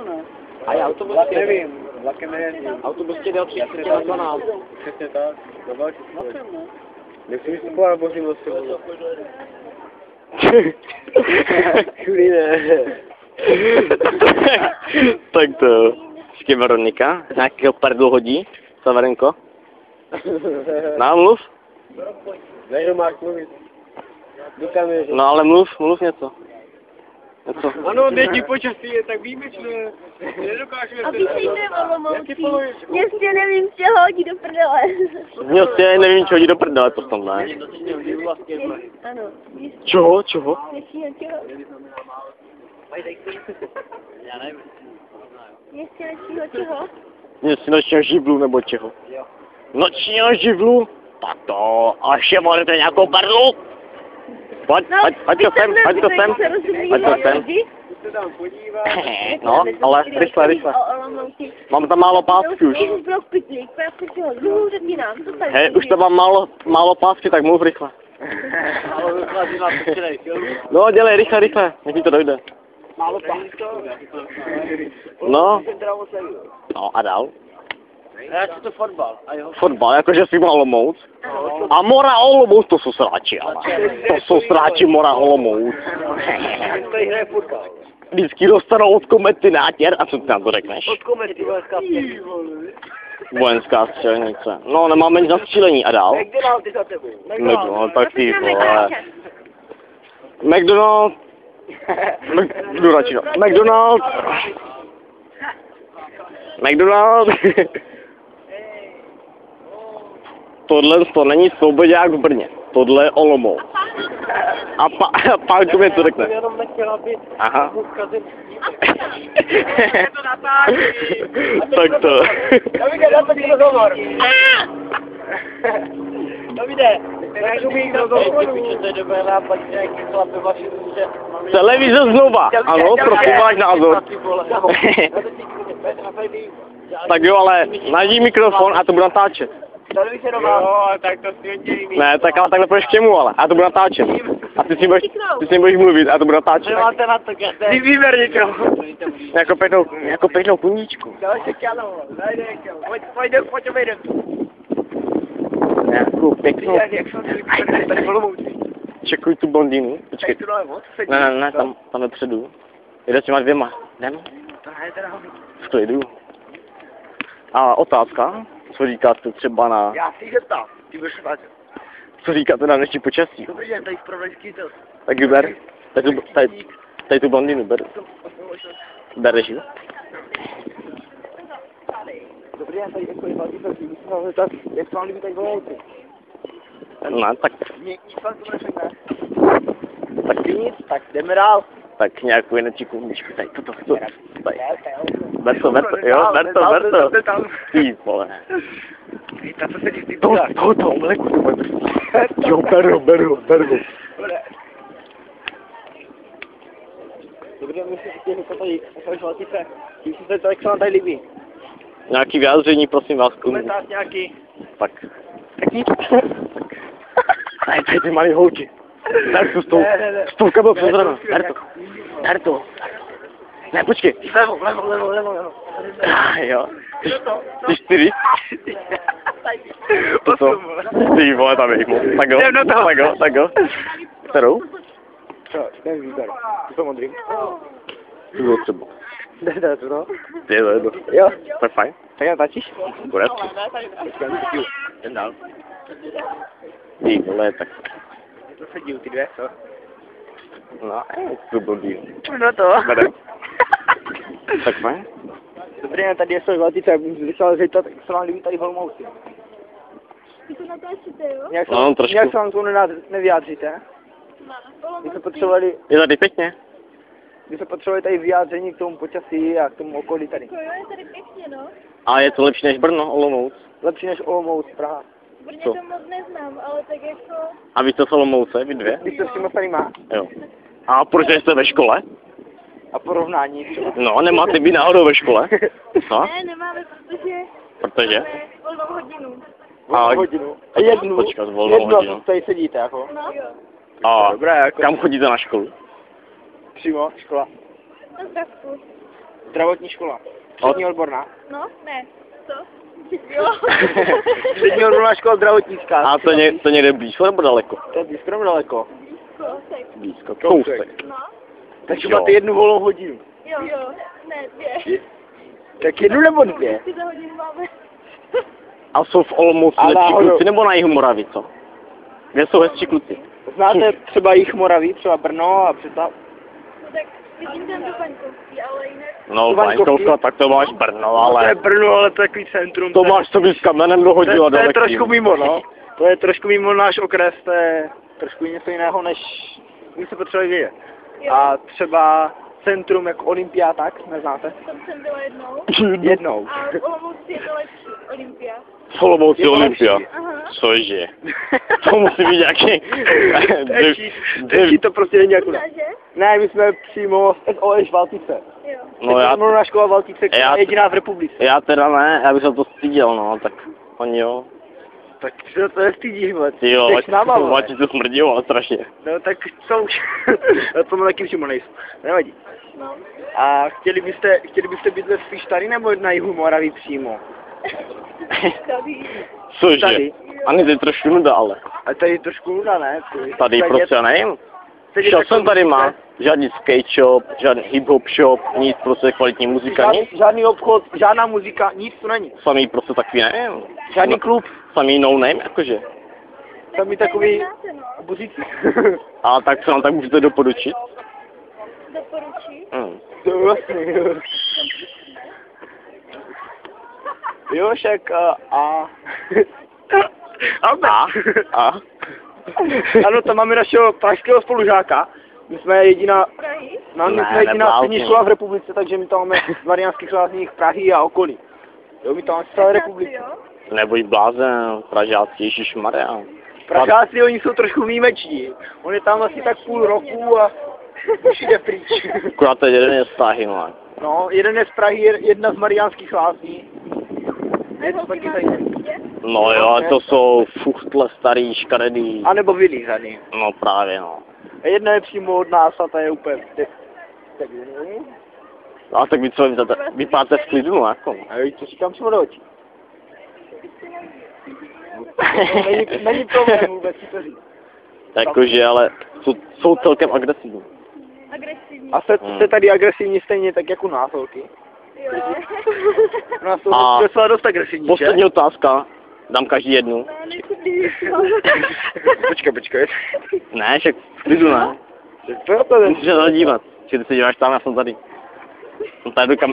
ne? A já autobus Nevím, vlakem nejezdím. Autobus tě jde 3:12. Přesně tak, do velký vlakem, ne? Nechci vystupovat, nebo si vlastně Kudy ne. Tak to. Ještě Veronika, nějakého prdlu hodí, Severenko. No, mluv. Nejdu máš mluvit. Dukám je, že... No ale mluv něco. Něco. Ano, dnešní počasí je tak výjimečné. Nedokážeme A píšejte Olomoucí. Městě nevím, čeho hodí do prdele. Městě nevím, co hodí do prdele, to tam ne. Ano. Čeho? Městě čeho? Městě čeho? Městě nočního živlu nebo čeho? Nočního živlu? Tak to, až je máte nějakou prdlu? Pojď to sem. se tam podívat. No, ale rychle. Mám tam málo pásky už. Hej, už tam mám málo pásky, tak mluv rychle. No, dělej, rychle, nech mi to dojde. Málo pásky. No a dál. Já chci to fotbal. Fotbal, jakože si Olomouc. A Mora Olomouc, to jsou sráči, ale. To jsou sráči Mora Olomouc. Tady hraje fotbal. Vždycky dostanou od komety nátěr, a co ty na to řekneš? Od komety vojenská střelnice. Vojenská střelnice. No, nemáme nic na střílení, a dál? McDonald's za tebou. No, tak ty vole. McDonald. Jdu radši, no. McDonald. Tohle to není Svoboďák v Brně. Tohle je Olomouc. A pánku mi to řekne. Jenom nechtěl, aby Aha. zkazit. Tak to. Davide, dá taky rozhovor. Davide, neumí rozhovor. Píčete do Bela, pak nějaký chlape vaši duše. Televize znova. Ano, prosím váš názor. Tak jo, ale najdi mikrofon a to budu natáčet. Televize nová. Jo, tak to světí. Ne, tak ale takhle půjdeš k němu, ale a to budu natáčet. A ty si budeš mluvit a to budu natáčet. Nemáte na to, kde? Ty výber mikrofon. Jako pěknou kuníčku. Dávaj se kalo, najde někdo. Pojď obejdem. Nějakou pěknou. Jak jsem tady v Olomouci. Čekuj tu blondýnu. Počkej. Ne, tam vepředu. Jde s těma dvěma. Jdem? To je teda hovno. V klidu. A otázka? Co říkáte třeba na... Já si zeptám, ty budeš vážet. Co říkáte na dnešní počasí? Dobrý den, tady zpravodajský tel. Tak ji ber. Tady tu blondýnu ber. Bereš ji? Dobrý den, tady jako je velký tel. Musím vám zeptat, jak se vám líbí tady v Olomouci? No, tak... Nic vám to neřekne. Tak Nic, tak jdeme dál. Tak nějakou jinečiku myšku, tady toto. Tady. Ber to. Ty vole. Víte, co se ti ty Toho mléku to bude. Jo, beru. Dobrý den, myslím, že ty tady žvaltice. Když se to, jak se vám tady líbí. Nějaký vyjádření, prosím vás, Komentář nějaký. Tak nic. Tady ty malý holky. Ber tu s tou kabel přes rano. Ber to. Ne, počkej. Levo. Jo. Ty 4. To. Ty vole, tam je jich moc. Tak jo. Kterou? Co, ten výber. To jsou modrý. Tu třeba. Jde to, no? Jedu. Jo. Tak fajn. Tak já tačíš? Bude. Jdem dál. Ty vole, tak. To sedí ty dvě, co? No, to blbý. No to. Berem. Tak fajn. Dobrý den, tady je svoj Valtice, já bych chtěl zeptat, jak se vám líbí tady v Olomouci. Vy to natáčíte, jo? Trošku. Se vám to nevyjádříte? Vy se potřebovali... Je tady pěkně? Vy se potřebovali tady vyjádření k tomu počasí a k tomu okolí tady. To jo, je tady pěkně, no. A je to lepší než Brno, Olomouc? Lepší než Olomouc, Praha. Brně to moc neznám, ale tak jako... A vy jste z Olomouce, vy dvě? Vy jste s těma starýma? Jo. A proč jste ve škole? A porovnání. No, nemáte být náhodou ve škole? Co? Ne, nemáme, Protože? máme volnou hodinu. Volnou hodinu. A jednu? Počkat, volnou hodinu. Tady sedíte, jako? No. A dobré, jako... kam chodíte na školu? Přímo, škola. Na zdravku. Zdravotní škola. Střední odborná. No, ne. Co? Jo. Střední odborná škola zdravotnická. A to někde blízko nebo daleko? To je blízko nebo daleko? Kousek. Blízko, Kousek. kousek. No. Takže Jo. máte 1 volnou hodinu. Jo. Ne, 2. Tak 1 nebo 2? 3 za hodinu máme. A jsou v Olomouci A lepší náhodou. kluci nebo na jihu Moravy, co? Kde jsou hezčí kluci? Znáte třeba jich Moraví, třeba Brno a Přetav? No tak vidím tam do Paňkovky, ale jinak... No, Vaňkovky? Vaňkovka, tak to máš Brno, To je ale Brno, ale to je takový centrum. to máš sobě s kamenem do hodinu a to je daleko. trošku mimo, no. To je trošku mimo náš okres, to je trošku něco jiného, než my se potřebovali vědět. Jo. A třeba centrum jako Olympia, tak, neznáte? Tam jsem byla jednou. Jednou. A v Olomouci je to lepší. Olympia. V Olomouci Je to Olympia. lepší. Aha. Cože? To musí být nějaký... Teď to prostě není jako... Že? Ne, my jsme přímo z SOS Valtice. Jo. No já, na škola Valtice, která já- je jediná v republice. já teda ne, já bych se to styděl, no, tak oni jo. Tak se to nestydíš, vole. Ty jo, Jsi s náma, vole. ať ti to smrdilo, strašně. No tak co už. Já to taky všemu nejsou. Nevadí. No. A chtěli byste bydlet spíš tady nebo na jihu Moravy přímo? Tady. Cože? Tady. Ani to je trošku nuda, ale. A tady je trošku nuda, ne? Tady prostě, já nevím. Teď je Šel takový jsem tady má, muzika. žádný skate shop, žádný hip-hop shop, nic, prostě kvalitní muzika, nic. Žádný obchod, žádná muzika, nic tu není. Samý prostě takový, nevím. Žádný klub, Samý no name, jakože. sami takový Neznáte, no. buzíci. Ale tak co nám tak můžete doporučit? Doporučí. To vlastně, jo. Jo, však a... A? Ano, tam máme našeho pražského spolužáka. My jsme jediná, Prahy. no, my Ne, jsme jediná neblázni. střední škola v republice, takže my tam máme z Mariánských Lázních Prahy a okolí. Jo, my tam máme z celé republiky. Jo. Nebuď blázen, Pražáci, ježišmarja. Pražáci, oni jsou trošku výjimeční. On je tam asi tak půl roku a už jde pryč. Akorát teď jeden je z Prahy, no. No, jeden je z Prahy, jedna z Mariánských Lázní. A holky máte dítě? No jo, to jsou fuchtle starý, škaredý. A nebo vylízaný. No právě, no. A jedna je přímo od nás a ta je úplně... A tak vy co vypadáte v klidu, no jako. A jo, to říkám přímo do očí. Není problém vůbec si to říct. Jakože, ale jsou celkem agresivní. Agresivní. A jste tady agresivní stejně tak jako u nás, holky. Jo. U nás jsou A docela dost agresivní, poslední otázka, dám každý jednu. No, nechci blížit. Počkej. Ne, však v klidu, ne. To je to. Musíš se zadívat, že ty se díváš tam, já jsem tady. Jsem tady do kam...